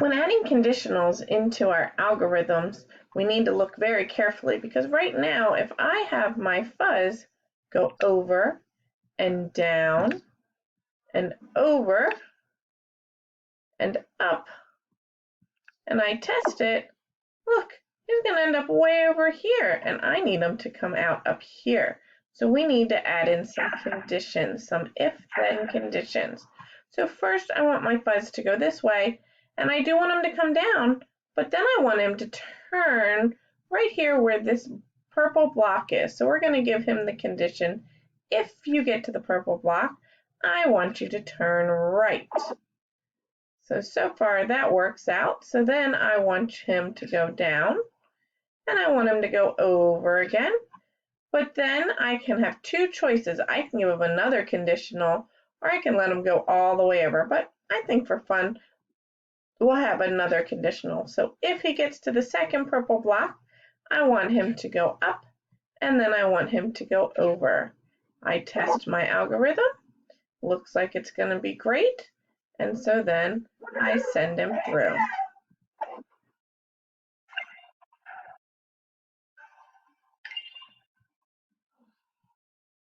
When adding conditionals into our algorithms, we need to look very carefully because right now, if I have my fuzz go over and down and over and up, and I test it, look, he's going to end up way over here, and I need him to come out up here. So we need to add in some conditions, some if-then conditions. So first I want my fuzz to go this way, and I do want him to come down, but then I want him to turn right here where this purple block is. So we're going to give him the condition, if you get to the purple block, I want you to turn right. So far that works out. So then I want him to go down, and I want him to go over again. But then I can have two choices. I can give him another conditional, or I can let him go all the way over. But I think for fun, we'll have another conditional. So if he gets to the second purple block, I want him to go up, and then I want him to go over. I test my algorithm. Looks like it's going to be great. And so then I send him through.